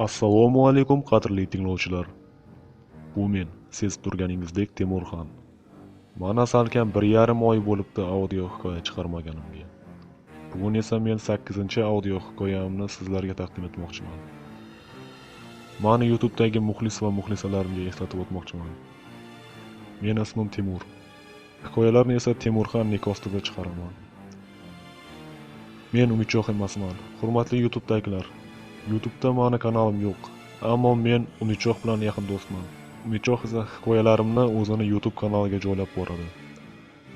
Assalomu alaykum qadrli tinglovchilar. Bu men, sezib turganingizdek Temurxon. Mana salkam 1,5 oy bo'libdi audio hikoya chiqarmaganimga. Bugun esa men 8-audio hikoyamni sizlarga taqdim etmoqchiman. Mani YouTube'dagi muxlis va muxlisalarimga eslatib o'tmoqchiman. Men ismim Temur. Hikoyalarni esa Temurxon nik ostida chiqaraman. Men umidjo'q emasman. Hurmatli YouTube'dagilar, YouTube'da mani kanalim yo'q. Ammo men Umidjo'q bilan yaqin do'stman. Umidjo'q esa hikoyalarimni o'zini YouTube kanaliga joylab boradi.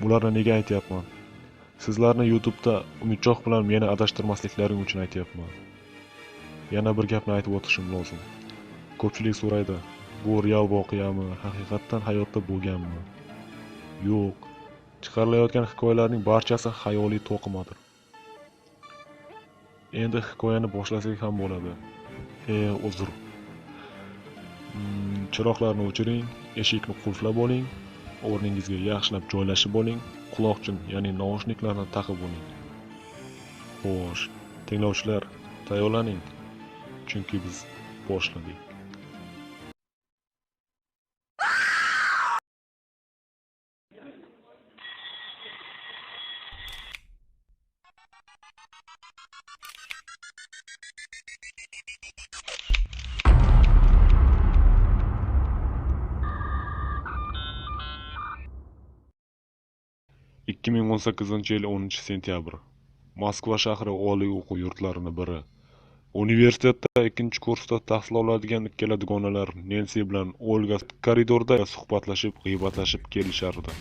Bularni nega aytyapman? Sizlarni YouTube'da Umidjo'q bilan meni adashtirmasliklaring uchun aytyapman. Yana bir gapni aytib o'tishim lozim. Ko'pchilik so'raydi, bu real voqeami, haqiqatdan hayotda bo'lganmi? Yo'q. Chiqarilayotgan hikoyalarning barchasi xayoliy to'qimadir. Endi hikoyani boshlasak ham bo'ladi. Uzr. Chiroqlarni o'chiring, eshikni qulflab oling, o'rningizga yaxshilab joylashib oling, quloqchin, ya'ni naushniklarni taqib oling. Xo'sh, tinglovchilar, tayyorlaning, chunki biz boshladik. ...2018-yil 10-sentyabr. Moskva shahri oliy o'quv yurtlarining biri. Universitetda 2-kursda tahsil oladigan ikkala dugonalar Nensi bilan Olga koridorda suhbatlashib, g'iybatlashib kelishardi.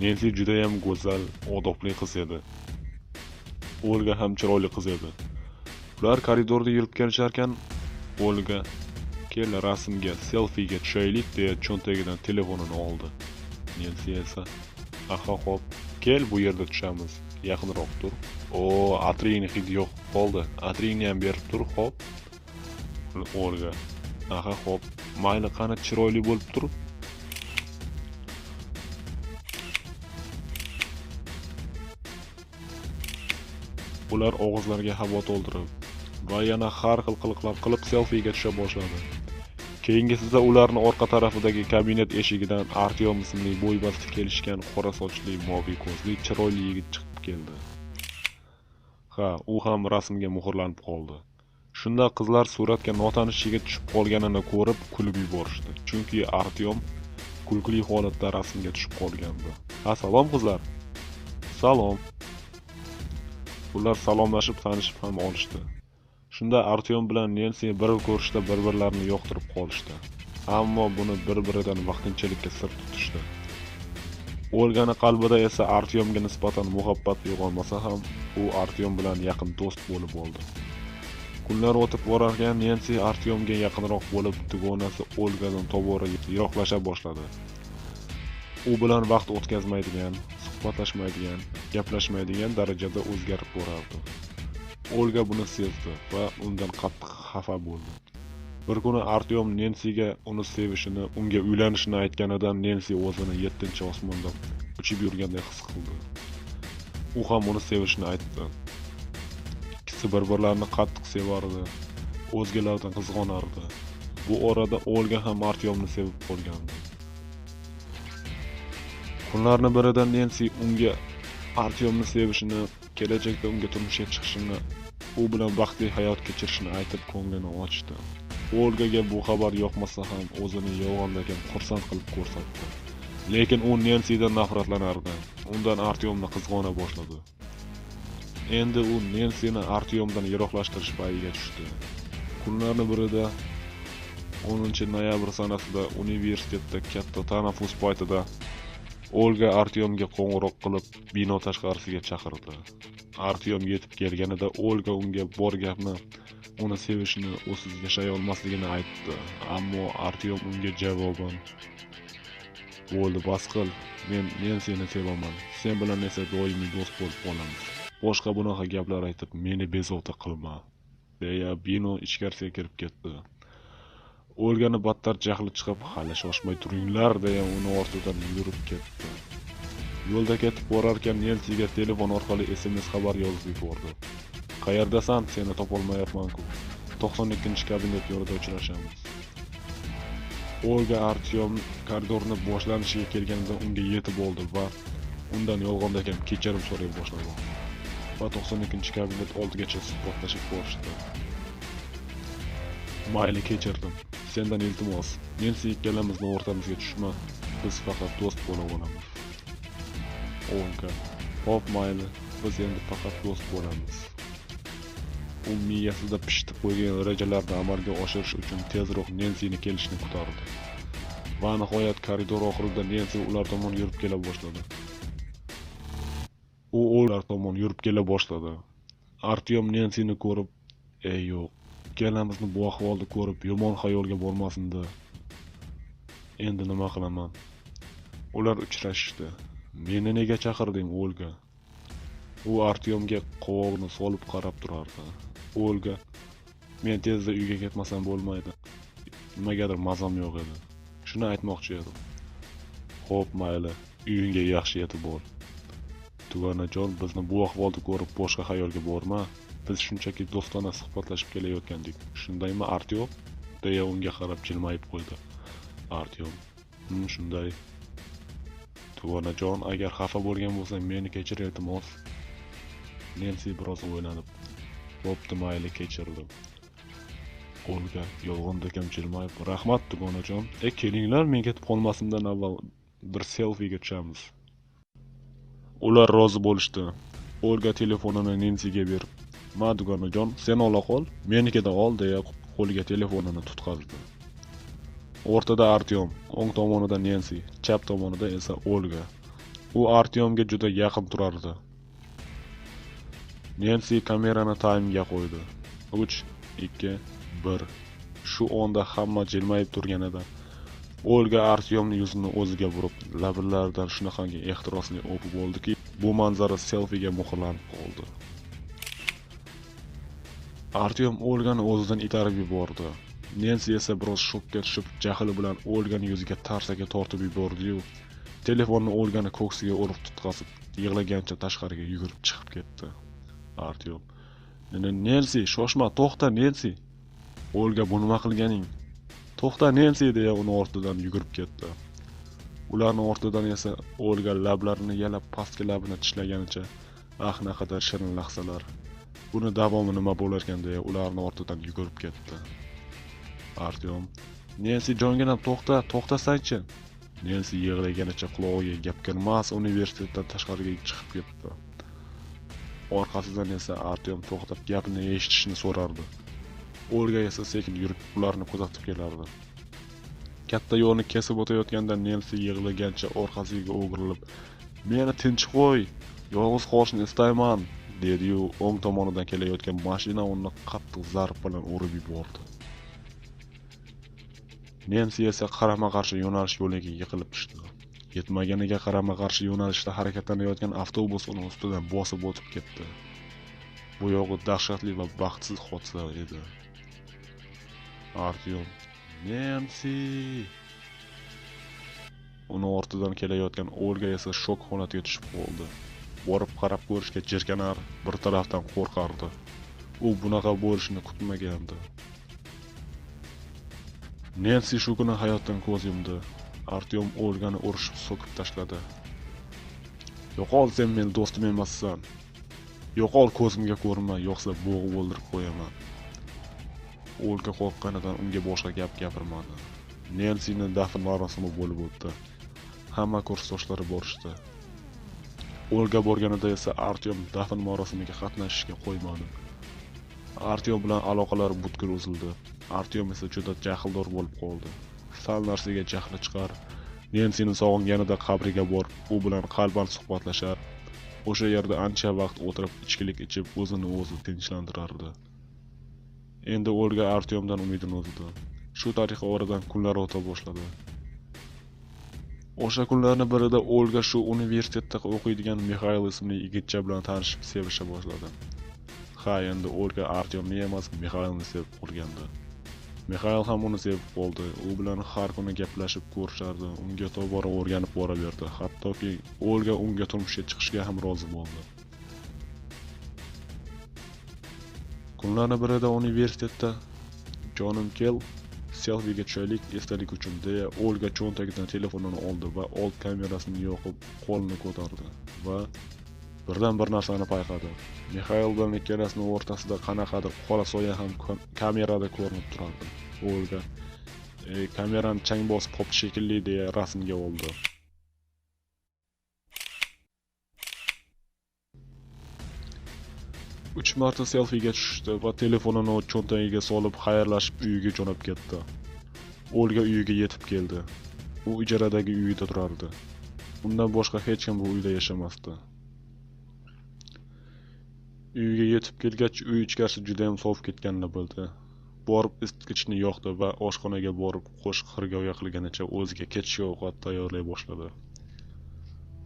Nensi juda ham go'zal, odobli qiz edi. Olga ham chiroyli qiz edi. Ular koridorda yurib kelisharkan, Olga "Kel rasmga, selfiga tushaylik" deya cho'ntagidan telefonini oldi. Nensi esa "Aha, xo'p, kel bu yerda tushamiz. Yaqinroq tur. Atriyning hidi yo'q qoldi. Atriyni ham berib tur, xo'p." Olga: "Aha, xo'p, mayli, qani chiroyli bo'lib tur." Ular og'izlariga havo to'ldirib va yana har xil qiliqlar qilib selfiga tusha boshladi. Keyingisida ularni orqa tarafidagi kabinet eshigidan Artyom ismli bo'ybasti kelishgan qora sochli, moviy ko'zli, chiroyli yigit chiqib keldi. U ham rasmga muhrlanib qoldi. Shunda qizlar suratga notanish yigit tushib qolganini ko'rib kulib yuborishdi. Chunki Artyom kulgili holatda rasmga tushib qolgandi. Salom qizlar. Salom. Ular salomlashib tanishib ham olishdi. Shunda Artyom bilan Nensi bir ko'rishda bir-birlarini yoqtirib qolishdi. Ammo buni bir-biridan vaqtinchalikka sir tutishdi. Olganing qalbida esa Artyomga nisbatan muhabbat uyg'onmasa ham, u Artyom bilan yaqin do'st bo'lib oldi. Kunlar o'tib borarkan, Nensi Artyomga yaqinroq bo'lib, dugonasi Olgadan tobora yiroqlasha boshladi. U bilan vaqt o'tkazmaydigan, suhbatlashmaydigan, gaplashmaydigan darajada o'zgarib borardi. Olga buni sezdi va undan qattiq xafa bo'ldi. Bir kuni Artyom Nensiga uni sevishini, unga uylanishini aytganidan Nensi o'zini 7-osmonda uchib yurgandek his qildi. U ham uni sevishini aytdi. Ikkisi bir-birlarini qattiq sevardi, o'zgalardan qizg'onardi. Bu orada Olga ham Artyomni sevib qolgandi. Kunlarning birida Nensi unga Artyomni sevishini, kelajakda unga turmushga chiqishini, u bilan baxtli hayot kechirishini aytib ko'nglini ochdi. Olgaga bu xabar yoqmasa ham o'zini yolg'onlagan xursand qilib ko'rsatdi. Lekin u Nensidan nafratlanardi. Undan Artyomni qizg'ona boshladi. Endi u Nensini Artyomdan yiroqlashtirish payiga tushdi. Kunlarning birida 10-noyabr sanasida universitetda katta tanaffus paytida Olga Artyomga qo'ng'iroq qilib, bino tashqarisiga chaqirdi. Artyom yetib kelganida Olga unga bor gapni, uni sevishini, usiz yashay olmasligini aytdi. Ammo Artyom unga javoban: "Bo'ldi, bas qil. Men seni sevaman. Sen bilan esa doimiy do'st bo'lib qolamiz. Boshqa bunaqa gaplar aytib meni bezovta qilma", deya bino ichkarisiga kirib ketdi. Olgani battar jahli chiqib, "Hali shoshmay turinglar", deya uni ortidan yurib ketdi. Yo'lda ketib borarkan, Nensiga telefon orqali SMS xabar yozib yubordi. "Qayerdasan? Seni topolmayapman-ku. 92-kabinet yo'lida uchrashamiz. Olga Artyom koridorni boshlanishiga kelganida unga yetib oldi va undan yolg'ondagi kechirim so'ray boshladi. Va 92-kabinet oldigacha suhbatlashib borishdi. Mayli, kechirdim. Sendan iltimos, Nensi ikkalamizni o'rtamizga tushma. Biz faqat do'st bo'la olamiz. Olga: "Hop, mayli, biz endi faqat do'st bo'lamiz." U miyasida pishitib qo'ygan rejalarni amalga oshirish uchun tezroq Nensini kelishini kutardi. Va nihoyat koridor oxirida Nensi ular tomon yurib kela boshladi. U ular tomon yurib kela boshladi. Artyom Nensini ko'rib, "Ey yo'q, ikkalamizni bu ahvolda ko'rib yomon xayolga bormasin-da. Endi nima qilaman?" Ular uchrashishdi. "Meni nega chaqirding, Olga?" U Artyomga qovoqni solib qarab turardi. Olga: "Men tezda uyga ketmasam bo'lmaydi. Nimagadir mazam yo'q edi. Shuni aytmoqchi edim." "Xo'p, mayli, uyingga yaxshi yetib ol. Tug'anajon, bizni bu ahvolda ko'rib boshqa xayolga borma. Biz shunchaki do'stona suhbatlashib kelayotgandik. Shundaymi, Artyom?" deya unga qarab jilmayib qo'ydi. Artyom: shunday. Tug'anajon, agar xafa bo'lgan bo'lsang, meni kechir, iltimos." Nensi biroz o'ylanib: "Bo'pti, mayli, kechirdim." Olga yolg'ondakam jilmayib: "Rahmat, Tug'anajon. Kelinglar, men ketib qolmasimdan avval bir selfiga tushamiz." Ular rozi bo'lishdi. Olga telefonini Nensiga berib: "Ma, Tug'anajon, sen ola qol, menikida ol", deya qo'liga telefonini tutqazdi. O'rtada Artyom, o'ng tomonida Nensi, chap tomonida esa Olga. U Artyomga juda yaqin turardi. Nensi kamerani taymga qo'ydi. 3, 2, 1. Shu onda hamma jilmayib turganida Olga Artyomning yuzini o'ziga burib, lablaridan shunaqangi ehtirosli o'pib oldiki, bu manzara selfiga muhrlanib qoldi. Artyom Olgani o'zidan itarib yubordi. Nensi esa biroz shokka tushib, jahli bilan Olgani yuziga tarsaki tortib yubordi-yu, telefonni Olgani ko'ksiga urib tutqazib, yig'lagancha tashqariga yugurib chiqib ketdi. Artyom: "Nensi, shoshma, to'xta, Nensi." Olga: "Bu nima qilganing? To'xta, Nensi", deya uni ortidan yugurib ketdi. Ularning ortidan esa Olga lablarini yalab pastki labini tishlaganicha, "Ah, naqadar shirin lahzalar. Buni davomi nima bo'larkan", deya ularning ortidan yugurib ketdi. Artyom: "Nensi jonginam, to'xta, to'xtasangchi." Nensi yig'laganicha qulog'iga gap kirmas universitetdan tashqariga chiqib ketdi. Orqasidan esa Artyom to'xtab gapni eshitishni so'rardi. Olga esa sekin yurib ularni kuzatib kelardi. Katta yo'lni kesib o'tayotganda Nensi yig'lagancha orqasiga o'girilib, "Meni tinch qo'y, yolg'iz qolishni istayman", dedi-yu, o'ng tomonidan kelayotgan mashina uni qattiq zarb bilan urib yubordi. Nensi esa qarama-qarshi yo'nalish yo'liga yiqilib tushdi. Yetmaganiga qarama-qarshi yo'nalishda harakatlanayotgan avtobus uni ustidan bosib o'tib ketdi. Bu yog'i dahshatli va baxtsiz hodisa edi. Artyom: "Nensi!" Uni ortidan kelayotgan Olga esa shok holatiga tushib qoldi. Borib qarab ko'rishga jirkanar, bir tarafdan qo'rqardi. U bunaqa bo'lishini kutmagandi. Nensi shu kuni hayotdan ko'z yumdi. Artyom Olgani urishib so'kib tashladi. "Yo'qol, sen meni do'stim emassan. Yo'qol, ko'zimga ko'rinma, yo'qsa bo'g'ib o'ldirib qo'yaman." Olga qo'rqqanidan unga boshqa gap gapirmadi. Nensining dafn marosimi bo'lib o'tdi. Hamma kursdoshlari borishdi. Olga borganida esa Artyom dafn marosimiga qatnashishga qo'ymadi. Artyom bilan aloqalari butkul uzildi. Artyom esa juda jahldor bo'lib qoldi. Sal narsaga jahli chiqar, Nensini sog'inganida qabriga borib, u bilan qalban suhbatlashar. O'sha yerda ancha vaqt o'tirib, ichkilik ichib, o'zini o'zi tinchlantirardi. Endi Olga Artyomdan umidini uzdi. Shu tariqa oradan kunlar o'ta boshladi. O'sha kunlarning birida Olga shu universitetda o'qiydigan Mixail ismli yigitcha bilan tanishib, sevishga boshladi. Ha, endi Olga Artyomni emas, Mixailni sevib qolgandi. Mixail ham uni sevib qoldi. U bilan har kuni gaplashib ko'rishardi. Unga tobora o'rganib boraverdi. Hattoki Olga unga turmushga chiqishga ham rozi bo'ldi. Kunlarning birida universitetda Jonim kel, selfiga tushaylik esdalik uchun deya Olga cho'ntagidan telefonini oldi va old kamerasini yoqib qo'lini ko'tardi va birdan bir narsani payqadi. Mixail bilan ikkalasining o'rtasida qanaqadir qora soya ham kamerada ko'rinib turardi. Olga kamerani chang bosib qopti shekilli deya rasmga oldi. Uch marta selfiga tushdi va telefonini cho'ntagiga solib xayrlashib uyiga jo'nab ketdi. Olga uyiga yetib keldi. U ijaradagi uyida turardi. Undan boshqa hech kim bu uyda yashamasdi. Uyiga yetib kelgach, uy ichkarisi juda ham sovib ketganini bildi. Borib isitgichni yoqdi va oshxonaga borib qo'shiq xirgoyi qilganicha o'ziga kechki ovqat tayyorlay boshladi.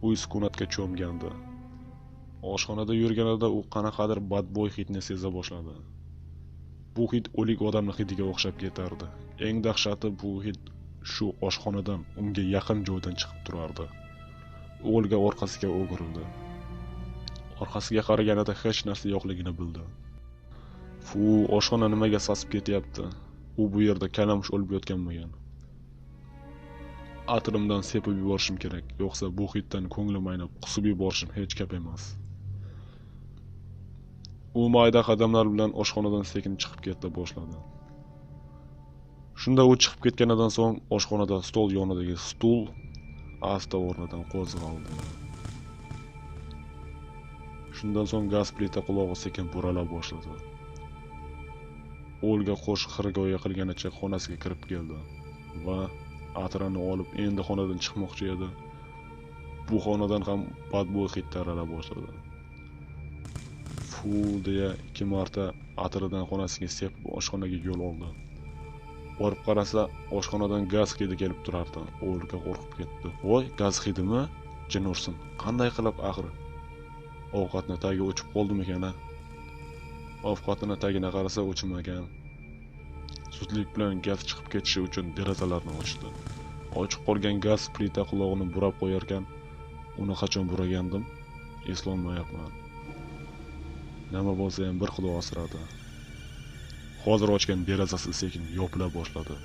Uy sukunatga cho'mgandi. Oshxonada yurganida u qanaqadir badbo'y hidni seza boshladi. Bu hid o'lik odamning hidiga o'xshab ketardi. Eng dahshati bu hid shu oshxonadan unga yaqin joydan chiqib turardi. Olga orqasiga o'girildi. Orqasiga qaraganida hech narsa yo'qligini bildi. Fu, oshxona nimaga sasib ketyapti? U bu yerda kalamush o'lib yotganmagan. Atrimdan sepib yuborishim kerak, yo'qsa bu hiddan ko'nglim aynab qusib yuborishim hech gap emas. U mayda qadamlar bilan oshxonadan sekin chiqib keta boshladi. Shunda u chiqib ketganidan so'ng oshxonada stol yonidagi stul asta o'rnidan qo'zg'aldi. Shundan so'ng gaz plita qulog'i sekin burala boshladi. Olga qo'shiq xirgoyi qilganicha xonasiga kirib keldi va atrini olib endi xonadan chiqmoqchi edi. Bu xonadan ham badbo'y hid tarala boshladi. Fu deya 2 marta atridan xonasiga sepib oshxonaga yo'l oldi. Borib qarasa, oshxonadan gaz hidi kelib turardi. Olga qo'rqib ketdi. "Voy, gaz hidimi? Jin ursin. Qanday qilib axir? Ovqatni tagi o'chib qoldimi-kana?" Ovqatini tagina qarasa o'chmagan. Zudlik bilan gaz chiqib ketishi uchun derazalarni ochdi. Ochiq qolgan gaz plita qulog'ini burab qo'yarkan, uni qachon buragandim, eslolmayapman. Nima bo'lsa ham bir xudo asradi. Hozir ochgan derazasi sekin yopila boshladi.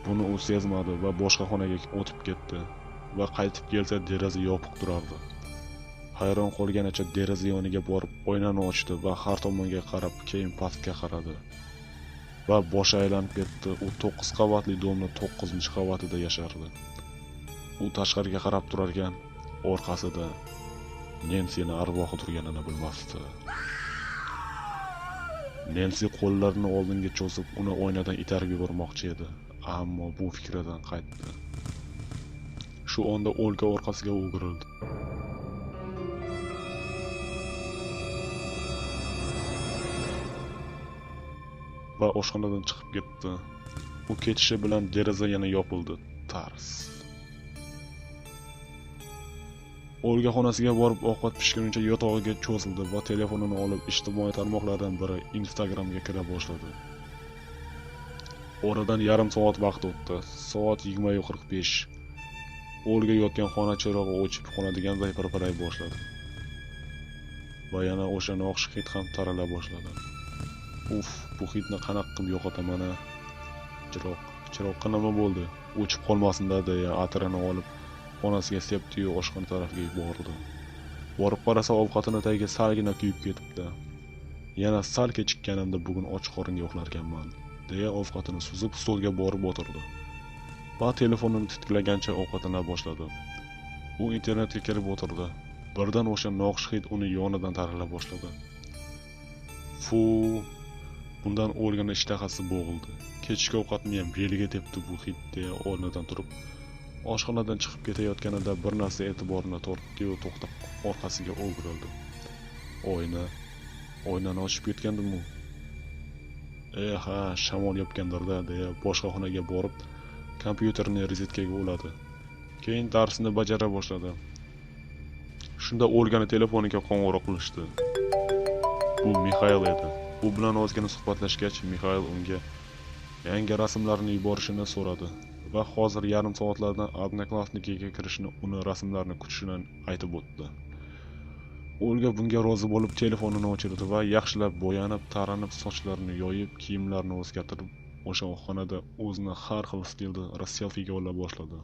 Buni u sezmadi va boshqa xonaga o'tib ketdi va qaytib kelsa deraza yopiq turardi. Hayron qolganicha deraza yoniga borib oynani ochdi va har tomonga qarab keyin pastga qaradi. Va boshi aylanib ketdi. U 9 qavatli domning 9-qavatida yashardi. U tashqariga qarab turarkan, orqasida Nensining arvohi turganini bilmasdi. Nensi qo'llarini oldinga cho'zib uni oynadan itarib yubormoqchi edi, ammo bu fikridan qaytdi. Shu onda Olga orqasiga o'girildi. Va oshxonadan chiqib ketdi. U ketishi bilan deraza yana yopildi. Tars. Olga xonasiga borib ovqat pishgunicha yotog'iga cho'zildi va telefonini olib ijtimoiy tarmoqlardan biri Instagramga kira boshladi. Oradan yarim soat vaqt o'tdi. Soat 20:45. Olga yotgan xona chirog'i o'chib xonadiganday pirpiray boshladi. Va yana o'sha noxush hid ham tarala boshladi. Uf, bu hidni qanaqa qilib yo'qotaman-a? Chiroqqa nima bo'ldi? O'chib qolmasin-da deya atrini olib xonasiga sepdi-yu oshxona tarafiga bordi. Borib qarasa ovqatini tagiga salgina kuyib ketibdi. Yana sal kechikkanimda bugun och qoringa uxlarkanman, deya ovqatini suzib stolga borib o'tirdi. Va telefonini titklagancha ovqatini boshladi. U internetga kirib o'tirdi. Birdan o'sha noxush hid uni yonidan tarala boshladi. Fu, bundan Olganing ishtahasi bo'g'ildi. Kechki ovqatni ham beliga tepdi bu hid deya o'rnidan turib, oshxonadan chiqib ketayotganida bir narsa e'tiborini tortdi-yu to'xtab orqasiga o'girildi. Oynani ochib ketgandim-u. Ha, shamol yopgandir-da deya boshqa xonaga borib, kompyuterni rozetkaga uladi. Keyin darsini bajara boshladi. Shunda Olganing telefoniga qo'ng'iroq qilishdi. Bu Mixail edi. U bilan ozgina suhbatlashgach, Mixail unga yangi rasmlarni yuborishini so'radi va hozir yarim soatlardan Odnoklassnikiga kirishni, uni rasmlarni kutishini aytib o'tdi. Olga bunga rozi bo'lib telefonini o'chirdi va yaxshilab bo'yanib, taranib, sochlarini yoyib, kiyimlarini o'zgartirib, o'sha xonada o'zini har xil stilda selfiga ola boshladi.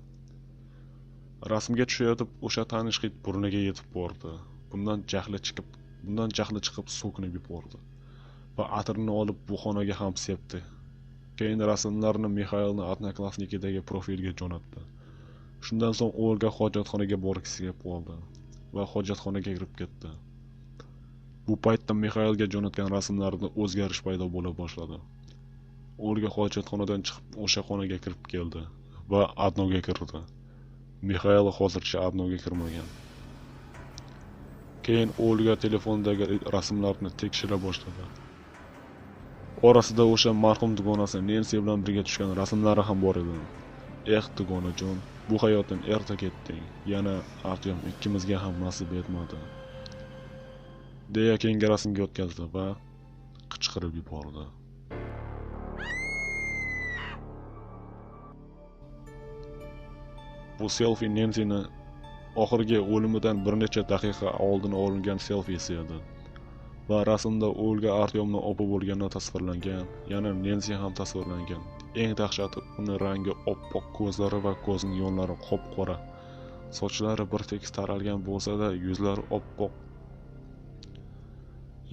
Rasmga tushayotib o'sha tanish hid burniga yetib bordi. Bundan jahli chiqib so'kinib yubordi va atrini olib bu xonaga ham sepdi. Keyin rasmlarni Mixailni Odnoklassnikidagi profilga jo'natdi. Shundan so'ng Olga hojatxonaga borgisi qoldi va hojatxonaga kirib ketdi. Bu paytda Mixailga jo'natgan rasmlarida o'zgarish paydo bo'la boshladi. Olga hojatxonadan chiqib o'sha xonaga kirib keldi va Adnoga kirdi. Mixail hozircha Adnoga kirmagan. Keyin Olga telefondagi rasmlarni tekshira boshladi. Orasida o'sha marhum dugonasi Nensi bilan birga tushgan rasmlari ham bor edi. Dugonajon, bu hayotdan erta ketding. Yana Artyom ikkimizga ham nasib etmadi. deya keyingi rasmga o'tkazdi va qichqirib yubordi. Bu selfie Nensining oxirgi o'limidan bir necha daqiqa oldin olingan selfisi edi. Va rasmda Olga Artyomning opa bo'lgani tasvirlangan, yana Nensi ham tasvirlangan. Eng dahshati uning rangi oppoq, ko'zlari va ko'zining yo'nlari qop-qora. Sochlari bir tekis taralgan bo'lsa-da, yuzlari oppoq.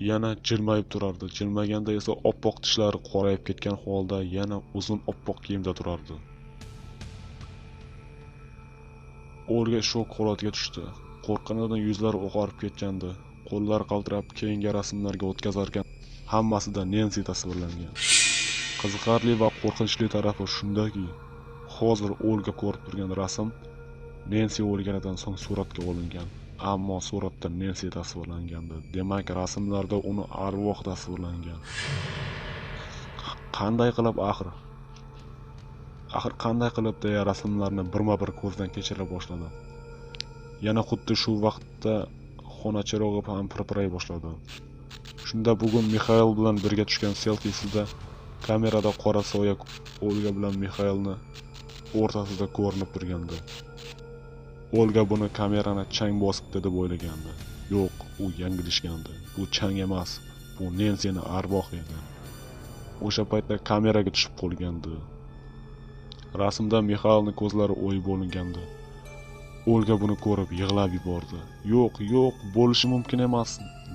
Yana jilmayib turardi. Jilmaganda esa oppoq tishlari qorayib ketgan holda yana uzun oppoq kiyimda turardi. Olga shok holatiga tushdi. Qo'rqqanidan yuzlari oqarib ketgandi. Qo'llari qaltirab keyingi rasmlarga o'tkazarkan, hammasida Nensi tasvirlangan. Qiziqarli va qo'rqinchli tarafi shundaki, hozir Olga ko'rib turgan rasm Nensi o'lganidan so'ng suratga olingan. Ammo suratda Nensi tasvirlangandi. Demak, rasmlarda uni arvoh tasvirlangan. Qanday qilib axir qanday qilib deya rasmlarni birma-bir ko'zdan kechira boshladi. Yana xuddi shu vaqtda xona chirog'i ham pirpiray boshladi. Shunda bugun Mixail bilan birga tushgan selfisida kamerada qora soya Olga bilan Mixailni o'rtasida ko'rinib turgandi. Olga buni kamerani chang bosibdi deb o'ylagandi. Yo'q, u yanglishgandi. Bu chang emas, bu Nensining arvohi edi. O'sha paytda kameraga tushib qolgandi. Rasmda Mixailning ko'zlari o'yib bo'lingandi. Olga buni ko'rib yig'lab yubordi. Yo'q, bo'lishi mumkin emas.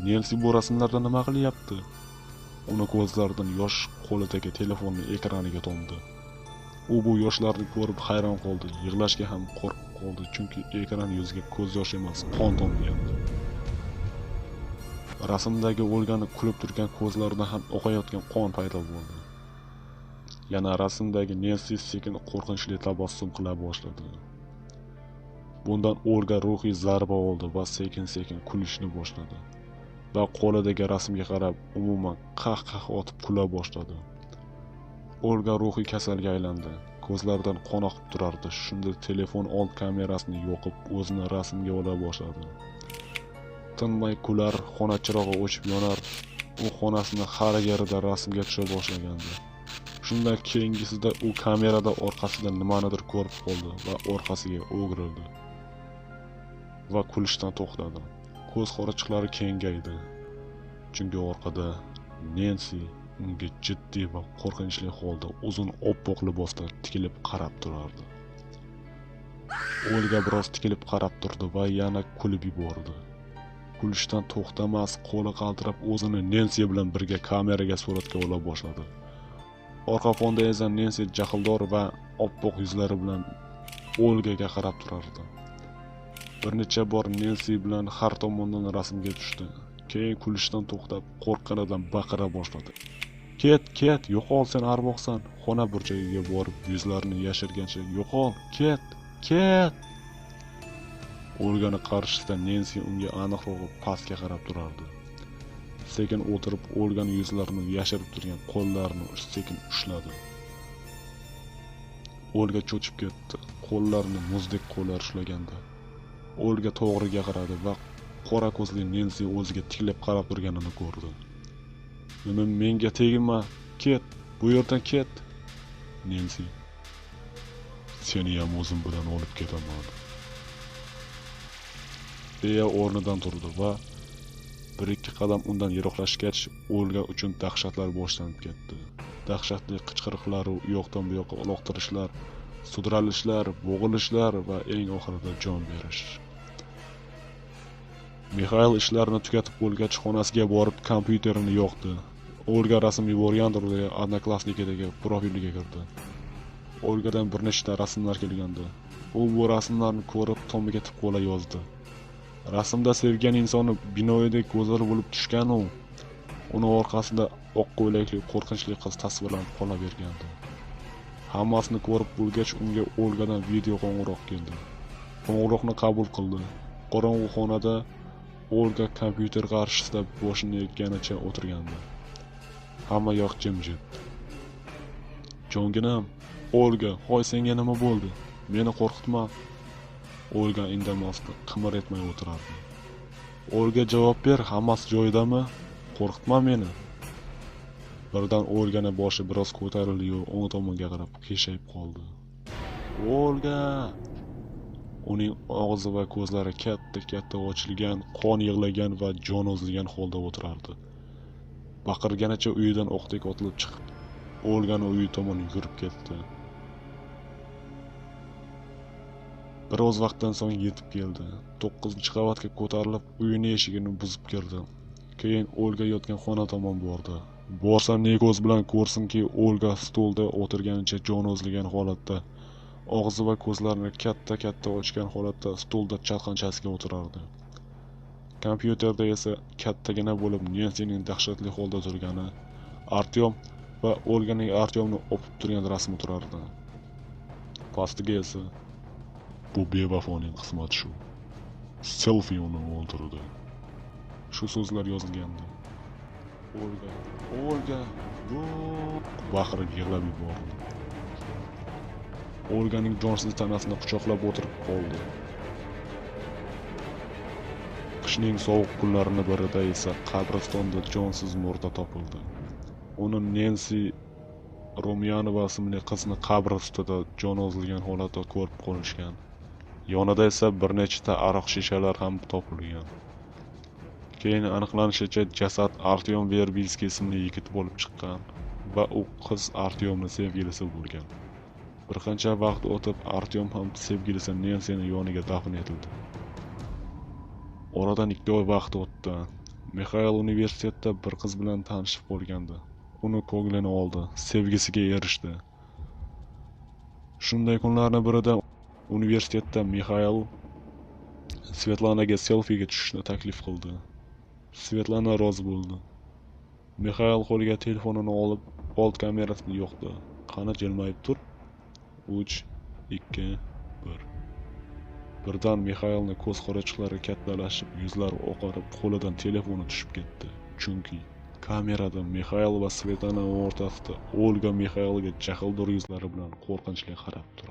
Nensi bu rasmlarda nima qilyapti? Uni ko'zlaridan yosh qo'lidagi telefonning ekraniga tomdi. U bu yoshlarni ko'rib hayron qoldi. Yig'lashga ham qo'rqib qoldi, chunki ekran yuziga ko'z yosh emas, qon tomgandi. Rasmdagi Olgani kulib turgan ko'zlarida ham oqayotgan qon paydo bo'ldi. Yana rasmdagi Nensi sekin qo'rqinchli tabassum qila boshladi. Bundan Olga ruhiy zarba oldi va sekin-sekin kulishni boshladi. Va qo'lidagi rasmga qarab umuman qah-qah otib kula boshladi. Olga ruhiy kasalga aylandi. Ko'zlaridan qon oqib turardi. Shunda telefon old kamerasini yoqib, o'zini rasmga ola boshladi. Tinmay kular, xona chirog'i o'chib yonar. U xonasini har yerida rasmga tusha boshlagandi. Shundan keyingisida u kamerada orqasida nimanidir ko'rib qoldi va orqasiga o'girildi. Va kulishdan to'xtadi. Ko'z qorachiqlari kengaydi. Chunki orqada Nensi unga jiddiy va qo'rqinchli holda uzun oppoq libosda tikilib qarab turardi. Olga biroz tikilib qarab turdi va yana kulib yubordi. Kulishdan to'xtamas, qo'li qaltirab o'zini Nensi bilan birga kameraga suratga ola boshladi. Orqa fonda esa Nensi jahldor va oppoq yuzlari bilan Olgaga qarab turardi. Bir necha bor Nensi bilan har tomondan rasmga tushdi. Keyin kulishdan to'xtab, qo'rqqanidan baqira boshladi. Ket, yo'qol, sen arvohsan. Xona burchagiga borib, yuzlarini yashirgancha, yo'qol, ket. Olgani qarshisida Nensi unga aniqroq pastga qarab turardi. Sekin o'tirib, Olgani yuzlarini yashirib turgan qo'llarini sekin ushladi. Olga cho'chib ketdi. Qo'llarini muzdek qo'llar ushlaganda. Olga to'g'riga qaradi va qora ko'zli Nensi o'ziga tikilib qarab turganini ko'rdi. Menga tegma, ket, bu yerdan ket. Nensi, seni ham o'zim bilan olib ketaman. deya o'rnidan turdi va Bir-ikki qadam undan yiroqlashgach, Olga uchun dahshatlar boshlanib ketdi. Dahshatli qichqiriqlar, yo'qdan bu yoqqa uloqtirishlar, sudralishlar, bo'g'ilishlar va eng oxirida jon berish. Mixail ishlarini tugatib bo'lgach, xonasiga borib kompyuterini yoqdi. Olga rasm yuborgandir deya Odnoklassnikidagi profiliga kirdi. Olgadan bir nechta rasmlar kelgandi. U bu rasmlarni ko'rib tomiga tipqo'la yozdi. Rasmda sevgan insoni binoyidek go'zal bo'lib tushgan-u, uni orqasida oq ko'ylakli qo'rqinchli qiz tasvirlanib qolavergandi. Hammasini ko'rib bo'lgach, unga Olgadan video qo'ng'iroq keldi. Qo'ng'iroqni qabul qildi. Qorong'u xonada Olga kompyuter qarshisida boshini egganicha o'tirgandi. Hamma yoq jimjit. Jonginam, Olga, "Hoy, senga nima bo'ldi? Meni qo'rqitma." Olga indamasdi, qimir etmay o'tirardi. "Olga, javob ber, hammasi joyidami? Qo'rqitma meni." Birdan Olganing boshi biroz ko'tarildi-yu, o'ng tomonga qarab qiyshayib qoldi. "Olga!" Uning og'zi va ko'zlari katta-katta ochilgan, qon yig'lagan va jon o'zlagan holda o'tirardi. Baqirganicha uyidan o'qdek otilib chiqib, Olganing uyi tomon yurib ketdi. Biroz vaqtdan so'ng yetib keldi. 9-qavatga ko'tarilib, uyining eshigini buzib kirdi. Keyin Olga yotgan xona tomon bordi. Borsa ne ko'z bilan ko'rsinki, Olga stolda o'tirganicha jon o'zlagan holatda, og'zi va ko'zlarini katta-katta ochgan holatda stolda chalqanchasiga o'tirardi. Kompyuterda esa kattagina bo'lib Nensining dahshatli holda turgani, Artyom va Olganing Artyomni o'pib turgan rasmi turardi. Pastiga esa "Bu bevafoning qismati shu. Selfi uni o'ldirdi." Shu so'zlar yozilgandi. Olga, yo'q, baqirib yig'lab yubordi. Olganing jonsiz tanasini quchoqlab o'tirib qoldi. Qishning sovuq kunlarining birida esa qabristonda jonsiz murda topildi. Uni Nensi Romyanova ismli qizni qabr ustida jon o'zlagan holatda ko'rib qolishgan. Yonida esa bir nechta aroq shishalar ham topilgan. Keyin aniqlanishicha, jasad Artyom Verbilskiy ismli yigit bo'lib chiqqan va u qiz Artyomning sevgilisi bo'lgan. Bir qancha vaqt o'tib, Artyom ham sevgilisi Nensining yoniga dafn etildi. Oradan 2 oy vaqt o'tdi. Mixail universitetda bir qiz bilan tanishib qolgandi. Uni ko'nglini oldi, sevgisiga erishdi. Shunday kunlarning birida universitetda Mixail Svetlanaga selfiga tushishni taklif qildi. Svetlana rozi bo'ldi. Mixail qo'liga telefonini olib, old kamerasini yoqdi. Qani jilmayib tur. 3, 2, 1. Birdan Mixailning ko'z qorachiqlari kattalashib, yuzlari oqarib, qo'lidan telefoni tushib ketdi. Chunki kamerada Mixail va Svetlana o'rtasida Olga Mixailga jahldor yuzlari bilan qo'rqinchli qarab turardi.